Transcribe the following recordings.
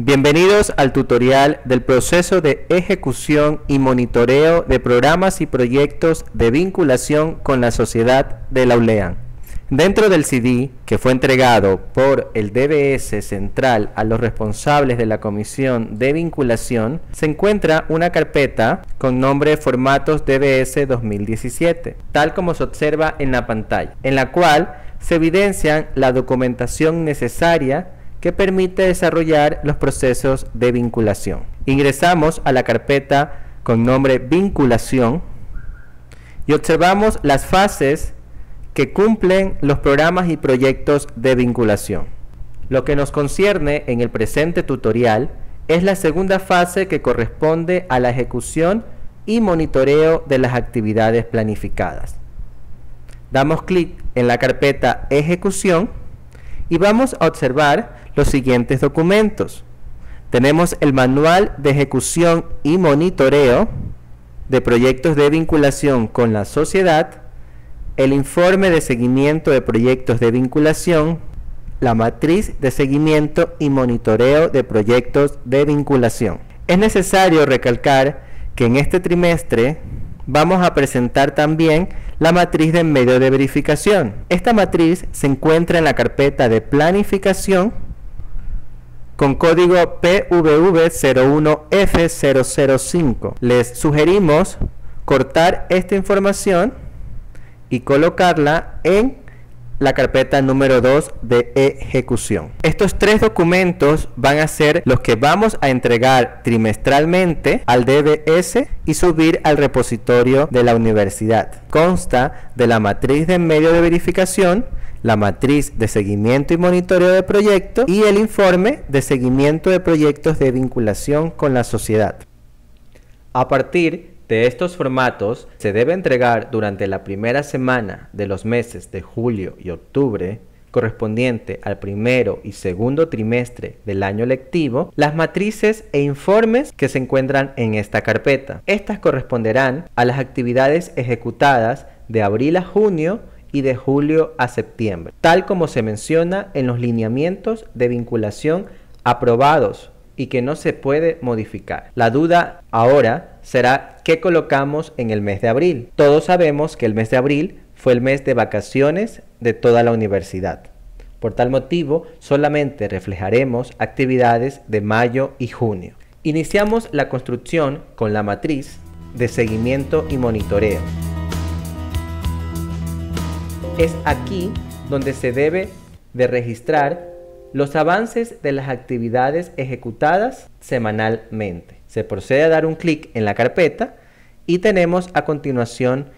Bienvenidos al tutorial del proceso de ejecución y monitoreo de programas y proyectos de vinculación con la sociedad de la ULEAN. Dentro del CD que fue entregado por el DBS central a los responsables de la Comisión de Vinculación, se encuentra una carpeta con nombre Formatos DBS 2017, tal como se observa en la pantalla, en la cual se evidencian la documentación necesaria que permite desarrollar los procesos de vinculación. Ingresamos a la carpeta con nombre Vinculación y observamos las fases que cumplen los programas y proyectos de vinculación. Lo que nos concierne en el presente tutorial es la segunda fase, que corresponde a la ejecución y monitoreo de las actividades planificadas. Damos clic en la carpeta Ejecución y vamos a observar los siguientes documentos. Tenemos el Manual de Ejecución y Monitoreo de Proyectos de Vinculación con la Sociedad, el Informe de Seguimiento de Proyectos de Vinculación, la Matriz de Seguimiento y Monitoreo de Proyectos de Vinculación. Es necesario recalcar que en este trimestre vamos a presentar también la matriz de medio de verificación. Esta matriz se encuentra en la carpeta de planificación con código PVV01F005. Les sugerimos cortar esta información y colocarla en la carpeta número 2 de ejecución. Estos tres documentos van a ser los que vamos a entregar trimestralmente al DBS y subir al repositorio de la universidad. Consta de la matriz de medio de verificación, la matriz de seguimiento y monitoreo de proyectos y el informe de seguimiento de proyectos de vinculación con la sociedad. A partir de estos formatos se debe entregar durante la primera semana de los meses de julio y octubre, correspondiente al primero y segundo trimestre del año lectivo, las matrices e informes que se encuentran en esta carpeta. Estas corresponderán a las actividades ejecutadas de abril a junio y de julio a septiembre, tal como se menciona en los lineamientos de vinculación aprobados y que no se puede modificar. La duda ahora será ¿qué colocamos en el mes de abril? Todos sabemos que el mes de abril fue el mes de vacaciones de toda la universidad. Por tal motivo, solamente reflejaremos actividades de mayo y junio. Iniciamos la construcción con la matriz de seguimiento y monitoreo. Es aquí donde se debe de registrar los avances de las actividades ejecutadas semanalmente. Se procede a dar un clic en la carpeta y tenemos a continuación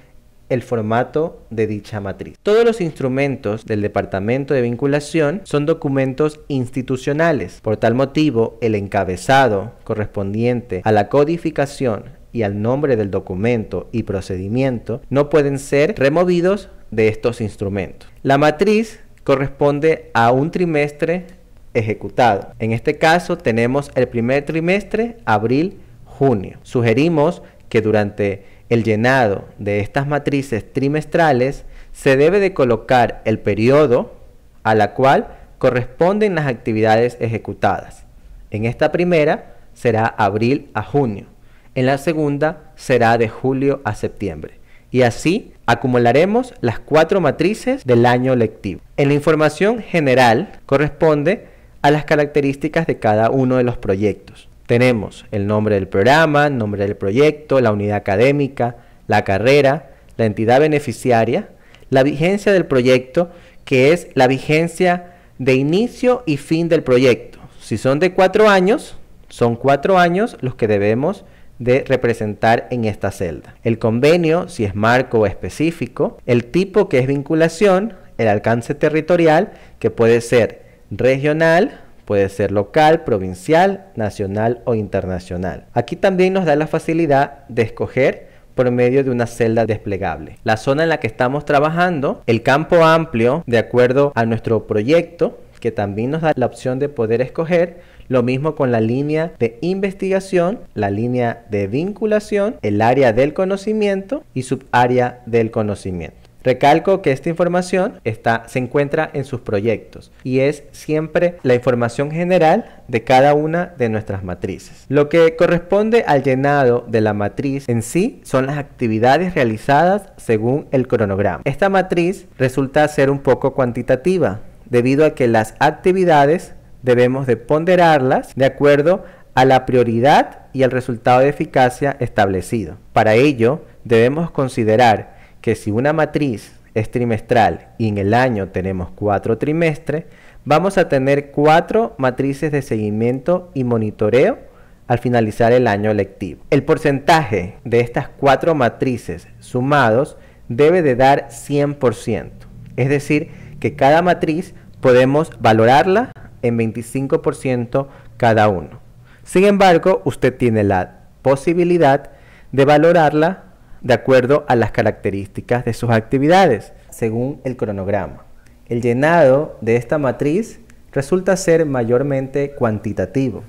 el formato de dicha matriz. Todos los instrumentos del Departamento de Vinculación son documentos institucionales. Por tal motivo, el encabezado correspondiente a la codificación y al nombre del documento y procedimiento no pueden ser removidos de estos instrumentos. La matriz corresponde a un trimestre ejecutado. En este caso tenemos el primer trimestre, abril-junio. Sugerimos que durante el llenado de estas matrices trimestrales se debe de colocar el periodo a la cual corresponden las actividades ejecutadas. En esta primera será abril a junio. En la segunda será de julio a septiembre. Y así acumularemos las 4 matrices del año lectivo. En la información general corresponde a las características de cada uno de los proyectos. Tenemos el nombre del programa, el nombre del proyecto, la unidad académica, la carrera, la entidad beneficiaria, la vigencia del proyecto, que es la vigencia de inicio y fin del proyecto. Si son de 4 años, son 4 años los que debemos de representar en esta celda. El convenio, si es marco o específico, el tipo, que es vinculación, el alcance territorial, que puede ser regional, puede ser local, provincial, nacional o internacional. Aquí también nos da la facilidad de escoger por medio de una celda desplegable la zona en la que estamos trabajando, el campo amplio de acuerdo a nuestro proyecto, que también nos da la opción de poder escoger. Lo mismo con la línea de investigación, la línea de vinculación, el área del conocimiento y subárea del conocimiento. Recalco que esta información se encuentra en sus proyectos y es siempre la información general de cada una de nuestras matrices. Lo que corresponde al llenado de la matriz en sí son las actividades realizadas según el cronograma. Esta matriz resulta ser un poco cuantitativa debido a que las actividades debemos de ponderarlas de acuerdo a la prioridad y el resultado de eficacia establecido. Para ello debemos considerar que si una matriz es trimestral y en el año tenemos 4 trimestres, vamos a tener 4 matrices de seguimiento y monitoreo al finalizar el año lectivo. El porcentaje de estas 4 matrices sumados debe de dar 100%. Es decir, que cada matriz podemos valorarla en 25% cada uno. Sin embargo, usted tiene la posibilidad de valorarla de acuerdo a las características de sus actividades, según el cronograma. El llenado de esta matriz resulta ser mayormente cuantitativo,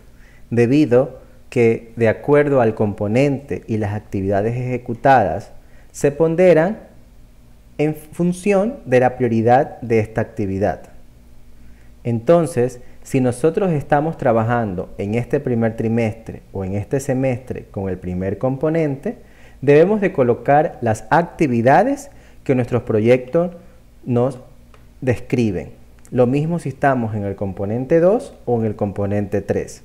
debido que de acuerdo al componente y las actividades ejecutadas, se ponderan en función de la prioridad de esta actividad. Entonces, si nosotros estamos trabajando en este primer trimestre o en este semestre con el primer componente, debemos de colocar las actividades que nuestros proyectos nos describen. Lo mismo si estamos en el componente 2 o en el componente 3.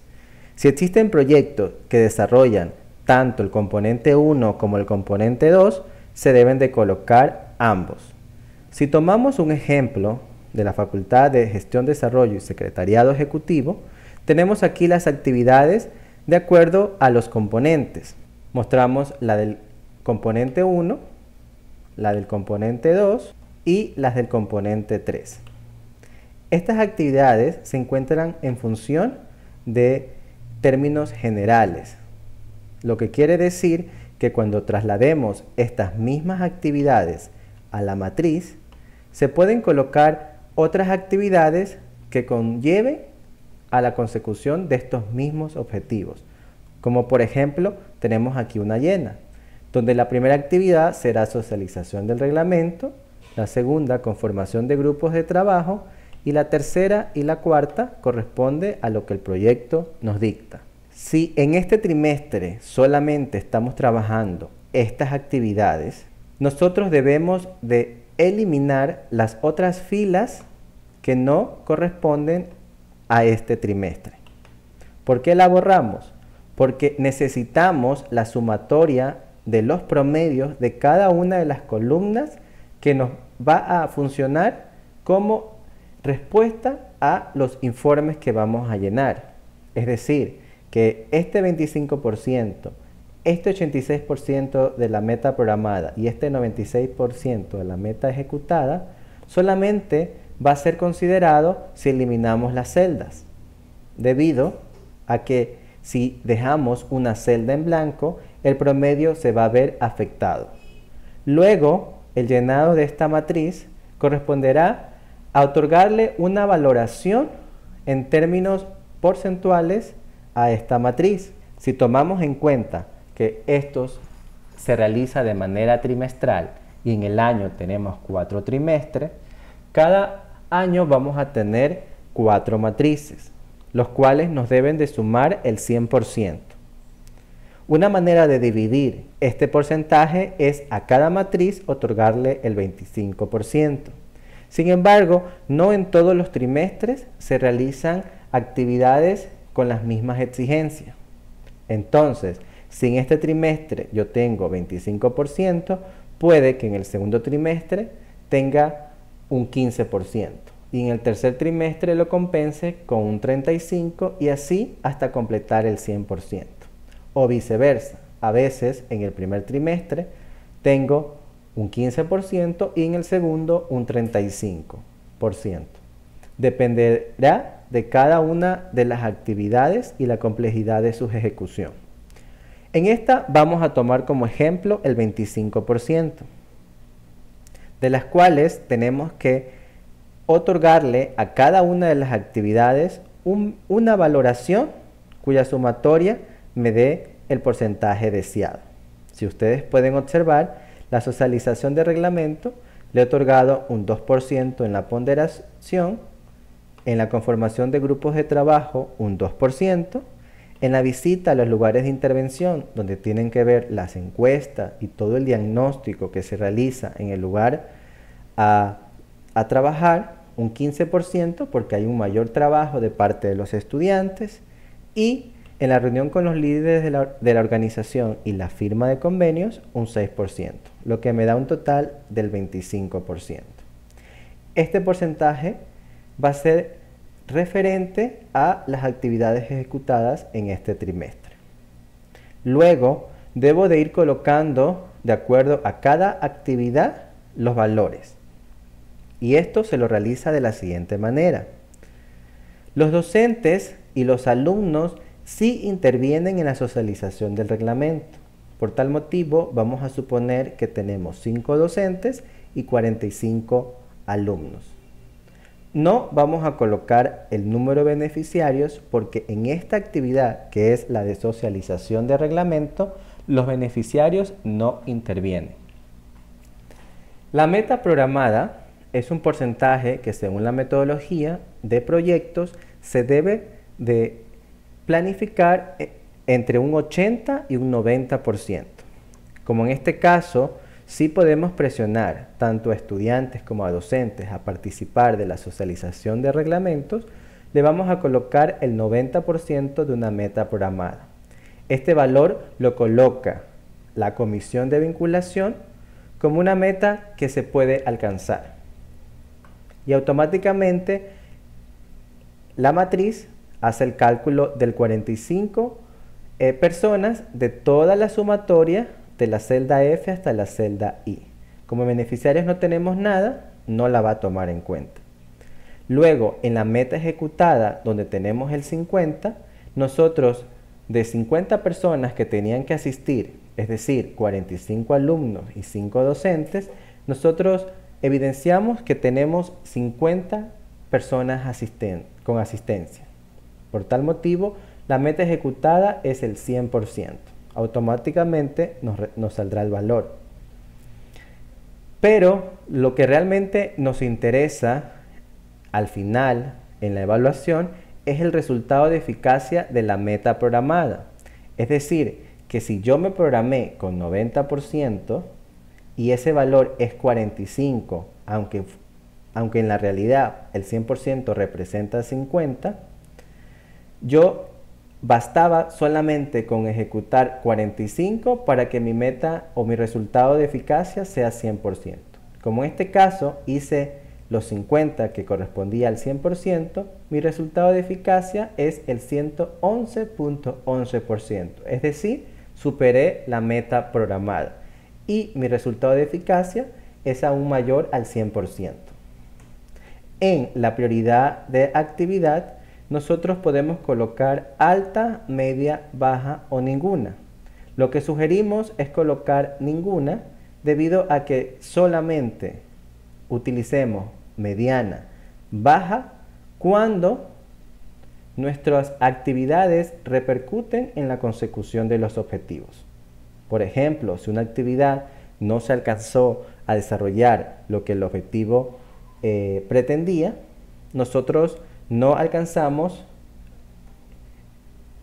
Si existen proyectos que desarrollan tanto el componente 1 como el componente 2, se deben de colocar ambos. Si tomamos un ejemplo de la Facultad de Gestión, Desarrollo y Secretariado Ejecutivo, tenemos aquí las actividades de acuerdo a los componentes. Mostramos la del componente 1, la del componente 2 y las del componente 3. Estas actividades se encuentran en función de términos generales, lo que quiere decir que cuando traslademos estas mismas actividades a la matriz, se pueden colocar otras actividades que conlleven a la consecución de estos mismos objetivos. Como por ejemplo, tenemos aquí una llena, donde la primera actividad será socialización del reglamento, la segunda conformación de grupos de trabajo y la tercera y la cuarta corresponde a lo que el proyecto nos dicta. Si en este trimestre solamente estamos trabajando estas actividades, nosotros debemos de eliminar las otras filas que no corresponden a este trimestre. ¿Por qué la borramos? Porque necesitamos la sumatoria de los promedios de cada una de las columnas que nos va a funcionar como respuesta a los informes que vamos a llenar. Es decir, que este 25%, este 86% de la meta programada y este 96% de la meta ejecutada solamente va a ser considerado si eliminamos las celdas, debido a que si dejamos una celda en blanco, el promedio se va a ver afectado. Luego, el llenado de esta matriz corresponderá a otorgarle una valoración en términos porcentuales a esta matriz. Si tomamos en cuenta que esto se realiza de manera trimestral y en el año tenemos 4 trimestres, cada año vamos a tener 4 matrices, los cuales nos deben de sumar el 100%. Una manera de dividir este porcentaje es a cada matriz otorgarle el 25%. Sin embargo, no en todos los trimestres se realizan actividades con las mismas exigencias. Entonces, si en este trimestre yo tengo 25%, puede que en el segundo trimestre tenga un 15% y en el tercer trimestre lo compense con un 35% y así hasta completar el 100%. O viceversa, a veces en el primer trimestre tengo un 15% y en el segundo un 35%. Dependerá de cada una de las actividades y la complejidad de su ejecución. En esta vamos a tomar como ejemplo el 25%, de las cuales tenemos que otorgarle a cada una de las actividades una valoración cuya sumatoria me dé el porcentaje deseado. Si ustedes pueden observar, la socialización de reglamento le he otorgado un 2% en la ponderación, en la conformación de grupos de trabajo un 2%, en la visita a los lugares de intervención, donde tienen que ver las encuestas y todo el diagnóstico que se realiza en el lugar a trabajar, un 15%, porque hay un mayor trabajo de parte de los estudiantes, y en la reunión con los líderes de la organización y la firma de convenios, un 6%, lo que me da un total del 25%. Este porcentaje va a ser referente a las actividades ejecutadas en este trimestre. Luego, debo de ir colocando, de acuerdo a cada actividad, los valores. Y esto se lo realiza de la siguiente manera. Los docentes y los alumnos sí intervienen en la socialización del reglamento. Por tal motivo, vamos a suponer que tenemos 5 docentes y 45 alumnos. No vamos a colocar el número de beneficiarios porque en esta actividad, que es la de socialización de reglamento, los beneficiarios no intervienen. La meta programada es un porcentaje que, según la metodología de proyectos, se debe de planificar entre un 80 y un 90%. Como en este caso, sí podemos presionar tanto a estudiantes como a docentes a participar de la socialización de reglamentos, le vamos a colocar el 90% de una meta programada. Este valor lo coloca la comisión de vinculación como una meta que se puede alcanzar. Y automáticamente la matriz hace el cálculo del 45 personas de toda la sumatoria de la celda F hasta la celda I. Como beneficiarios no tenemos nada, no la va a tomar en cuenta. Luego, en la meta ejecutada, donde tenemos el 50, nosotros de 50 personas que tenían que asistir, es decir, 45 alumnos y 5 docentes, nosotros evidenciamos que tenemos 50 personas con asistencia. Por tal motivo, la meta ejecutada es el 100%. Automáticamente nos saldrá el valor. Pero lo que realmente nos interesa al final en la evaluación es el resultado de eficacia de la meta programada. Es decir, que si yo me programé con 90% y ese valor es 45, aunque en la realidad el 100% representa 50, yo bastaba solamente con ejecutar 45 para que mi meta o mi resultado de eficacia sea 100%. Como en este caso hice los 50 que correspondía al 100%, mi resultado de eficacia es el 111.11%, es decir, superé la meta programada y mi resultado de eficacia es aún mayor al 100%. En la prioridad de actividad, nosotros podemos colocar alta, media, baja o ninguna. Lo que sugerimos es colocar ninguna debido a que solamente utilicemos mediana, baja cuando nuestras actividades repercuten en la consecución de los objetivos. Por ejemplo, si una actividad no se alcanzó a desarrollar lo que el objetivo pretendía, nosotros no alcanzamos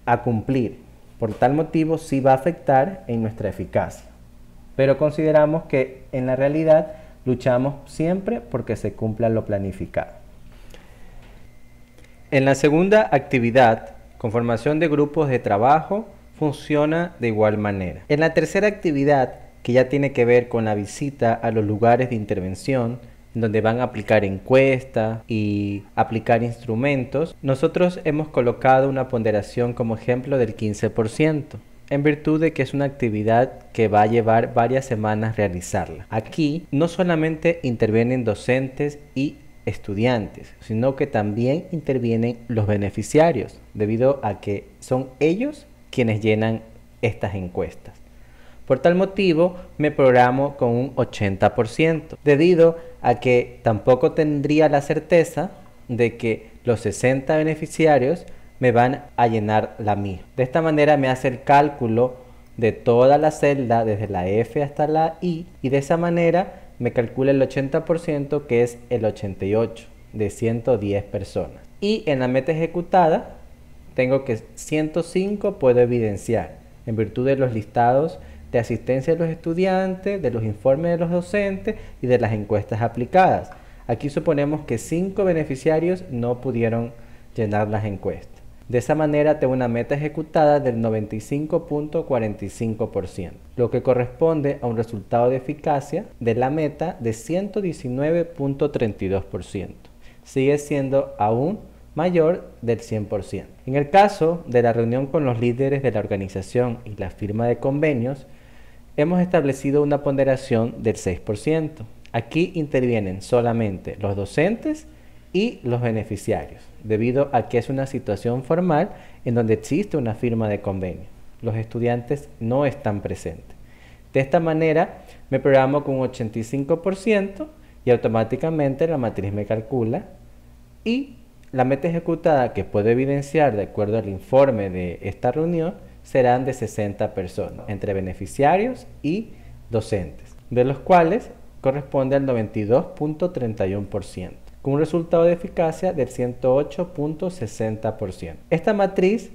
a cumplir. Por tal motivo, sí va a afectar en nuestra eficacia. Pero consideramos que en la realidad luchamos siempre porque se cumpla lo planificado. En la segunda actividad, conformación de grupos de trabajo, funciona de igual manera. En la tercera actividad, que ya tiene que ver con la visita a los lugares de intervención, donde van a aplicar encuestas y aplicar instrumentos, nosotros hemos colocado una ponderación como ejemplo del 15%, en virtud de que es una actividad que va a llevar varias semanas realizarla. Aquí no solamente intervienen docentes y estudiantes, sino que también intervienen los beneficiarios, debido a que son ellos quienes llenan estas encuestas. Por tal motivo, me programo con un 80%, debido a que tampoco tendría la certeza de que los 60 beneficiarios me van a llenar la misma. De esta manera me hace el cálculo de toda la celda desde la F hasta la I y de esa manera me calcula el 80%, que es el 88 de 110 personas. Y en la meta ejecutada tengo que 105 puedo evidenciar en virtud de los listados de asistencia de los estudiantes, de los informes de los docentes y de las encuestas aplicadas. Aquí suponemos que 5 beneficiarios no pudieron llenar las encuestas. De esa manera tengo una meta ejecutada del 95.45%, lo que corresponde a un resultado de eficacia de la meta de 119.32%. Sigue siendo aún mayor del 100%. En el caso de la reunión con los líderes de la organización y la firma de convenios, hemos establecido una ponderación del 6%. Aquí intervienen solamente los docentes y los beneficiarios, debido a que es una situación formal en donde existe una firma de convenio. Los estudiantes no están presentes. De esta manera me programo con un 85% y automáticamente la matriz me calcula, y la meta ejecutada que puedo evidenciar de acuerdo al informe de esta reunión serán de 60 personas, entre beneficiarios y docentes, de los cuales corresponde al 92.31%, con un resultado de eficacia del 108.60%. Esta matriz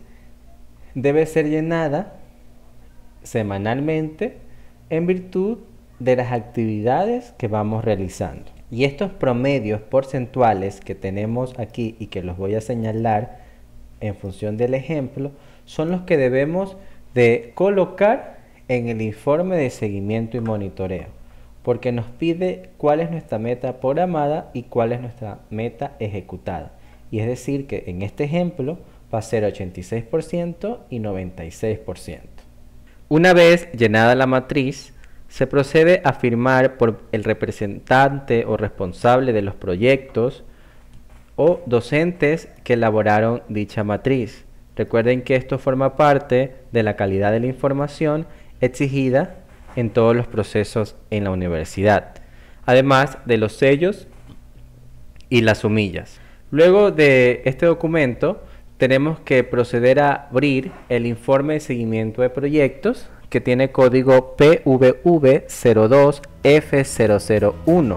debe ser llenada semanalmente en virtud de las actividades que vamos realizando. Y estos promedios porcentuales que tenemos aquí y que los voy a señalar en función del ejemplo, son los que debemos de colocar en el informe de seguimiento y monitoreo, porque nos pide cuál es nuestra meta programada y cuál es nuestra meta ejecutada. Y es decir que en este ejemplo va a ser 86% y 96%. Una vez llenada la matriz, se procede a firmar por el representante o responsable de los proyectos o docentes que elaboraron dicha matriz. Recuerden que esto forma parte de la calidad de la información exigida en todos los procesos en la universidad, además de los sellos y las humillas. Luego de este documento, tenemos que proceder a abrir el informe de seguimiento de proyectos, que tiene código PVV02F001.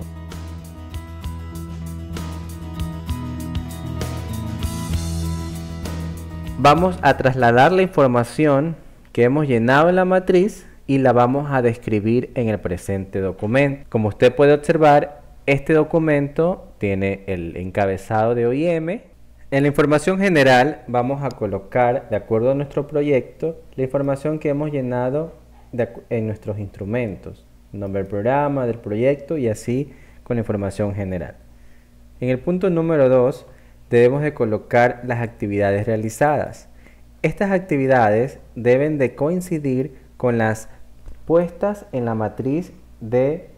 Vamos a trasladar la información que hemos llenado en la matriz y la vamos a describir en el presente documento. Como usted puede observar, este documento tiene el encabezado de OIM. En la información general vamos a colocar, de acuerdo a nuestro proyecto, la información que hemos llenado en nuestros instrumentos, nombre del programa, del proyecto y así con la información general. En el punto número 2 debemos de colocar las actividades realizadas. Estas actividades deben de coincidir con las puestas en la matriz de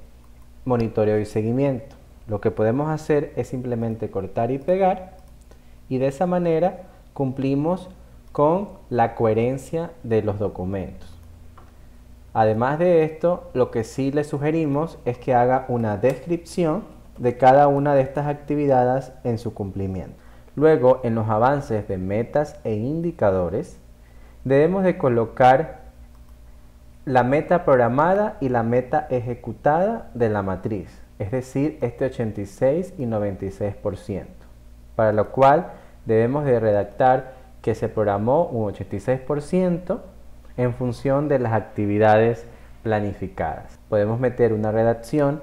monitoreo y seguimiento. Lo que podemos hacer es simplemente cortar y pegar, y de esa manera cumplimos con la coherencia de los documentos. Además de esto, lo que sí le sugerimos es que haga una descripción de cada una de estas actividades en su cumplimiento. Luego, en los avances de metas e indicadores, debemos de colocar la meta programada y la meta ejecutada de la matriz, es decir, este 86 y 96%, para lo cual debemos de redactar que se programó un 86% en función de las actividades planificadas. Podemos meter una redacción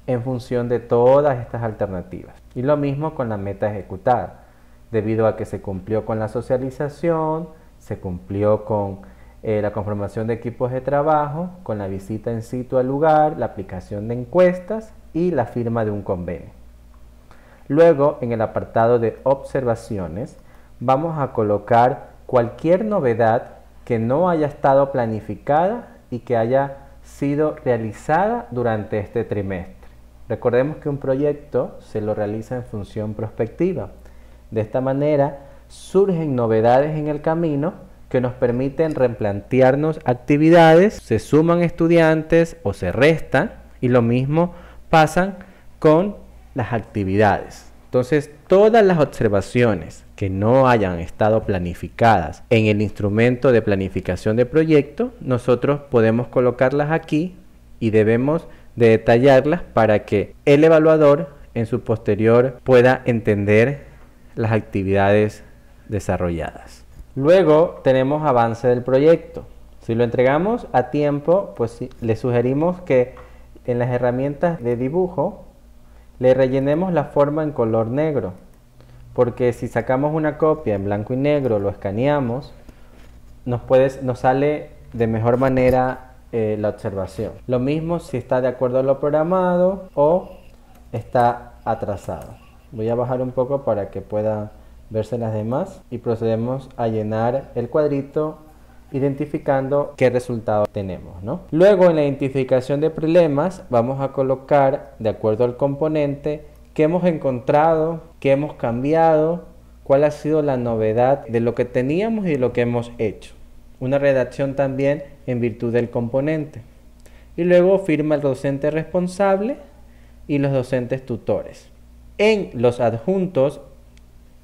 en función de todas estas alternativas. Y lo mismo con la meta ejecutada, debido a que se cumplió con la socialización, se cumplió con la conformación de equipos de trabajo, con la visita in situ al lugar, la aplicación de encuestas y la firma de un convenio. Luego, en el apartado de observaciones, vamos a colocar cualquier novedad que no haya estado planificada y que haya sido realizada durante este trimestre. Recordemos que un proyecto se lo realiza en función prospectiva. De esta manera surgen novedades en el camino que nos permiten replantearnos actividades, se suman estudiantes o se restan, y lo mismo pasan con las actividades. Entonces, todas las observaciones que no hayan estado planificadas en el instrumento de planificación de proyecto, nosotros podemos colocarlas aquí y debemos de detallarlas para que el evaluador en su posterior pueda entender las actividades desarrolladas. Luego tenemos avance del proyecto. Si lo entregamos a tiempo, pues sí, le sugerimos que en las herramientas de dibujo le rellenemos la forma en color negro, porque si sacamos una copia en blanco y negro, lo escaneamos, nos sale de mejor manera la observación. Lo mismo si está de acuerdo a lo programado o está atrasado. Voy a bajar un poco para que pueda verse las demás y procedemos a llenar el cuadrito identificando qué resultado tenemos, ¿no? Luego en la identificación de problemas vamos a colocar, de acuerdo al componente, qué hemos encontrado, qué hemos cambiado, cuál ha sido la novedad de lo que teníamos y de lo que hemos hecho. Una redacción también en virtud del componente. Y luego firma el docente responsable y los docentes tutores. En los adjuntos,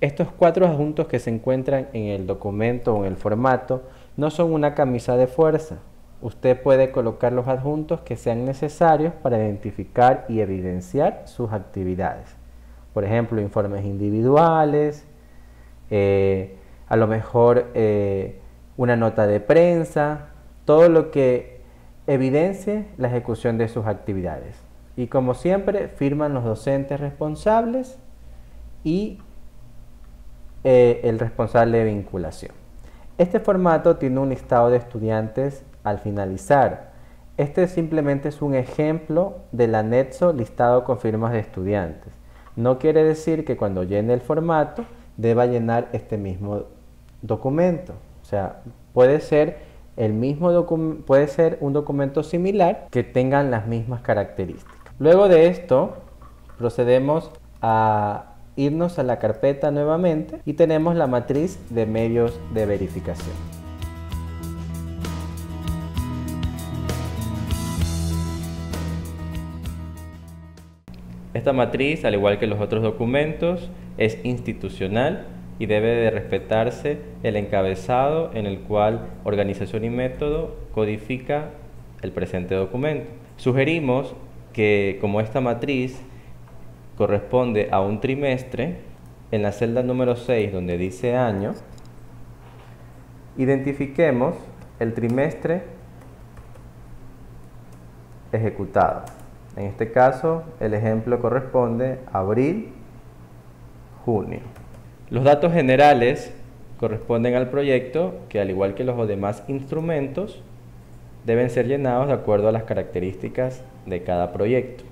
estos 4 adjuntos que se encuentran en el documento o en el formato no son una camisa de fuerza. Usted puede colocar los adjuntos que sean necesarios para identificar y evidenciar sus actividades. Por ejemplo, informes individuales, a lo mejor una nota de prensa, todo lo que evidencie la ejecución de sus actividades. Y como siempre, firman los docentes responsables y el responsable de vinculación. Este formato tiene un listado de estudiantes al finalizar. Este simplemente es un ejemplo del anexo listado con firmas de estudiantes. No quiere decir que cuando llene el formato deba llenar este mismo documento. O sea, puede ser puede ser un documento similar que tengan las mismas características. Luego de esto, procedemos a irnos a la carpeta nuevamente y tenemos la matriz de medios de verificación. Esta matriz, al igual que los otros documentos, es institucional y debe de respetarse el encabezado en el cual organización y método codifica el presente documento. Sugerimos que, como esta matriz corresponde a un trimestre, en la celda número 6 donde dice año, identifiquemos el trimestre ejecutado. En este caso, el ejemplo corresponde a abril, junio. Los datos generales corresponden al proyecto, que al igual que los demás instrumentos, deben ser llenados de acuerdo a las características de cada proyecto.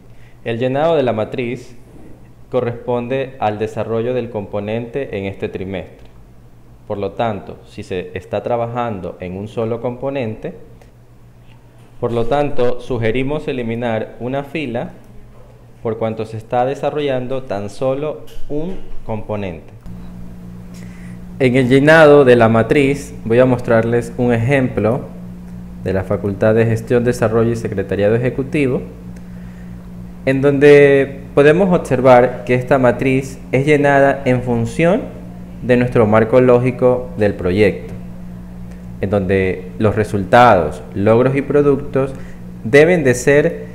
El llenado de la matriz corresponde al desarrollo del componente en este trimestre. Por lo tanto, si se está trabajando en un solo componente, sugerimos eliminar una fila por cuanto se está desarrollando tan solo un componente. En el llenado de la matriz voy a mostrarles un ejemplo de la Facultad de Gestión, Desarrollo y Secretariado Ejecutivo, en donde podemos observar que esta matriz es llenada en función de nuestro marco lógico del proyecto, en donde los resultados, logros y productos deben de ser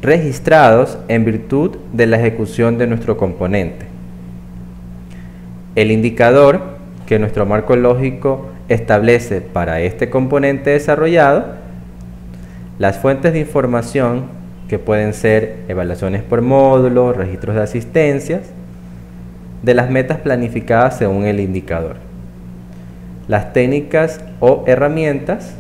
registrados en virtud de la ejecución de nuestro componente. El indicador que nuestro marco lógico establece para este componente desarrollado, las fuentes de información que pueden ser evaluaciones por módulo, registros de asistencias, de las metas planificadas según el indicador. Las técnicas o herramientas,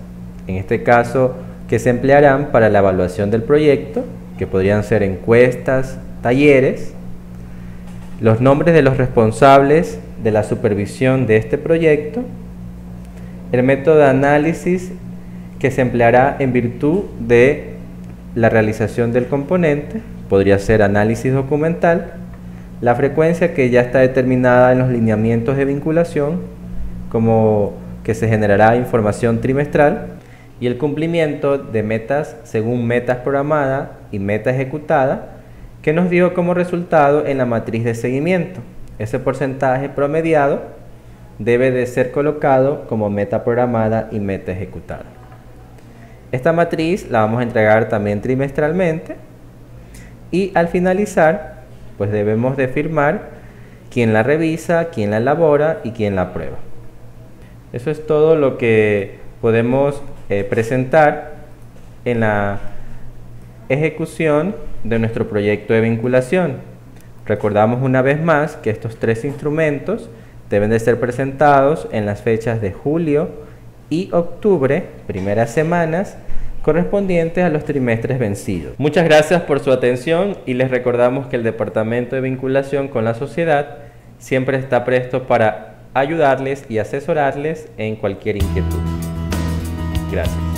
en este caso, que se emplearán para la evaluación del proyecto, que podrían ser encuestas, talleres, los nombres de los responsables de la supervisión de este proyecto, el método de análisis que se empleará en virtud de la realización del componente, podría ser análisis documental, la frecuencia que ya está determinada en los lineamientos de vinculación, como que se generará información trimestral, y el cumplimiento de metas según metas programadas y meta ejecutada, que nos dio como resultado en la matriz de seguimiento. Ese porcentaje promediado debe de ser colocado como meta programada y meta ejecutada. Esta matriz la vamos a entregar también trimestralmente y al finalizar pues debemos de firmar quién la revisa, quién la elabora y quién la aprueba. Eso es todo lo que podemos presentar en la ejecución de nuestro proyecto de vinculación. Recordamos una vez más que estos 3 instrumentos deben de ser presentados en las fechas de julio y octubre, primeras semanas, correspondientes a los trimestres vencidos. Muchas gracias por su atención y les recordamos que el Departamento de Vinculación con la Sociedad siempre está presto para ayudarles y asesorarles en cualquier inquietud. Gracias.